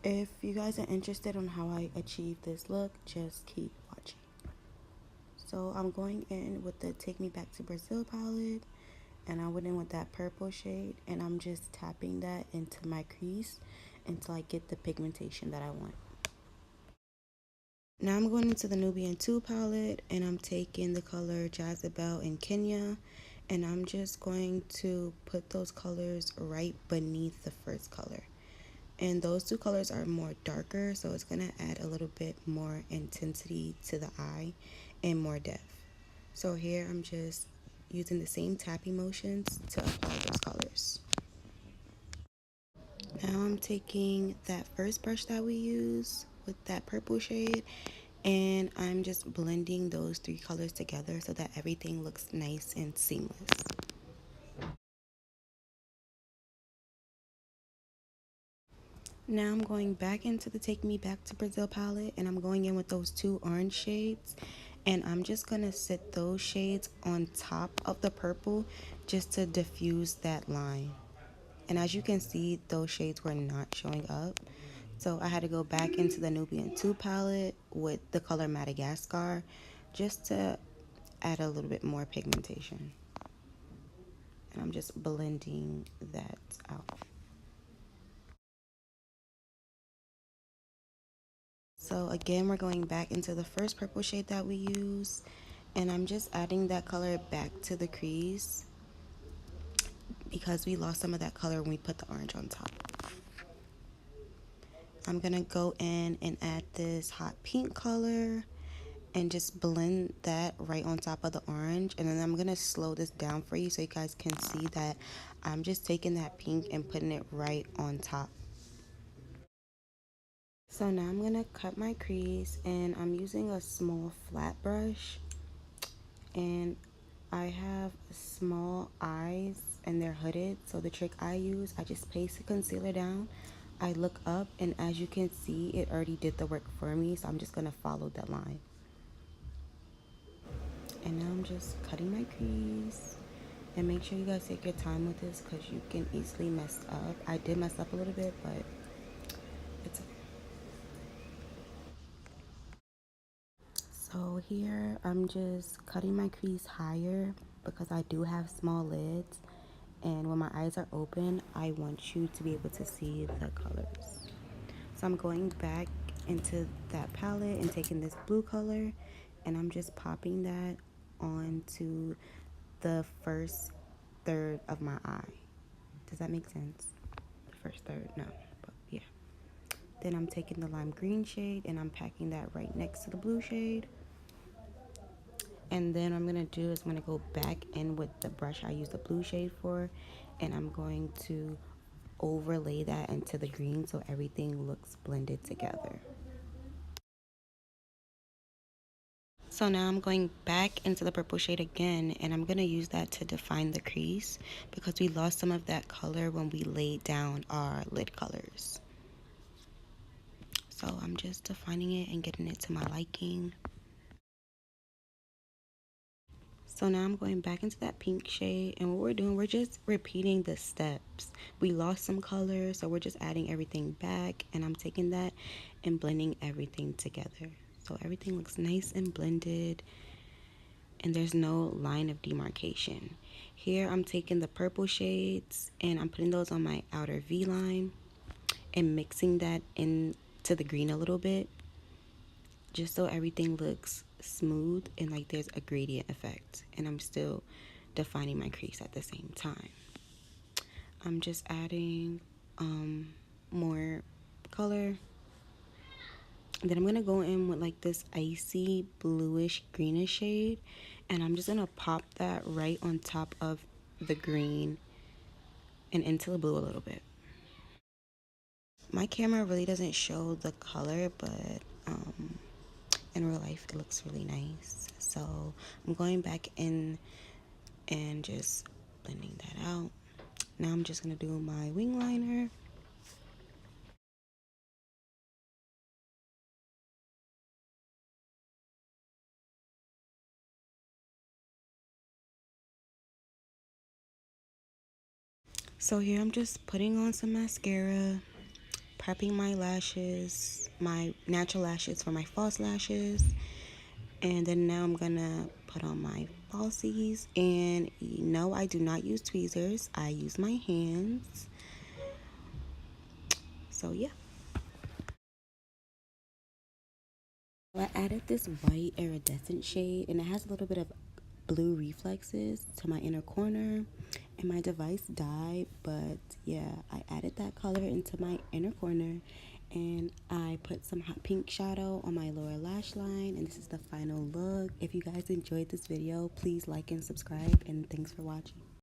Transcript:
If you guys are interested on how I achieve this look, just keep watching. So I'm going in with the Take Me Back to Brazil palette, and I went in with that purple shade, and I'm just tapping that into my crease until I get the pigmentation that I want. Now I'm going into the Nubian 2 palette, and I'm taking the color Jezebel in Kenya, and I'm just going to put those colors right beneath the first color. And those two colors are more darker, so it's going to add a little bit more intensity to the eye and more depth. So here I'm just using the same tapping motions to apply those colors. Now I'm taking that first brush that we use with that purple shade, and I'm just blending those three colors together so that everything looks nice and seamless. Now I'm going back into the Take Me Back to Brazil palette, and I'm going in with those two orange shades, and I'm just going to sit those shades on top of the purple just to diffuse that line. And as you can see, those shades were not showing up, so I had to go back into the Nubian 2 palette with the color Madagascar just to add a little bit more pigmentation. And I'm just blending that out. So again, we're going back into the first purple shade that we used, and I'm just adding that color back to the crease because we lost some of that color when we put the orange on top. I'm gonna go in and add this hot pink color and just blend that right on top of the orange, and then I'm gonna slow this down for you so you guys can see that I'm just taking that pink and putting it right on top. So now I'm gonna cut my crease, and I'm using a small flat brush, and I have small eyes and they're hooded, so the trick I use, I just place the concealer down, I look up, and as you can see, it already did the work for me, so I'm just gonna follow that line. And now I'm just cutting my crease, and make sure you guys take your time with this because you can easily mess up. I did mess up a little bit, but it's okay. So here I'm just cutting my crease higher because I do have small lids, and when my eyes are open, I want you to be able to see the colors. So I'm going back into that palette and taking this blue color, and I'm just popping that onto the first third of my eye. Does that make sense? The first third, no, but yeah. Then I'm taking the lime green shade and I'm packing that right next to the blue shade. And then what I'm gonna do is I'm gonna go back in with the brush I used the blue shade for, and I'm going to overlay that into the green so everything looks blended together. So now I'm going back into the purple shade again, and I'm gonna use that to define the crease because we lost some of that color when we laid down our lid colors. So I'm just defining it and getting it to my liking. So now I'm going back into that pink shade, and what we're doing, we're just repeating the steps. We lost some color, so we're just adding everything back, and I'm taking that and blending everything together. So everything looks nice and blended, and there's no line of demarcation. Here I'm taking the purple shades and I'm putting those on my outer V line and mixing that into the green a little bit, just so everything looks smooth and like there's a gradient effect, and I'm still defining my crease at the same time. I'm just adding more color. And then I'm gonna go in with like this icy bluish greenish shade, and I'm just gonna pop that right on top of the green and into the blue a little bit. My camera really doesn't show the color, but in real life it looks really nice. So I'm going back in and just blending that out. Now I'm just gonna do my wing liner. So here I'm just putting on some mascara, prepping my lashes, my natural lashes for my false lashes. And then now I'm gonna put on my falsies. And no, I do not use tweezers. I use my hands. So yeah. I added this white iridescent shade, and it has a little bit of blue reflexes to my inner corner, and my device died, but yeah, I added that color into my inner corner, and I put some hot pink shadow on my lower lash line, and this is the final look. If you guys enjoyed this video, please like and subscribe, and thanks for watching.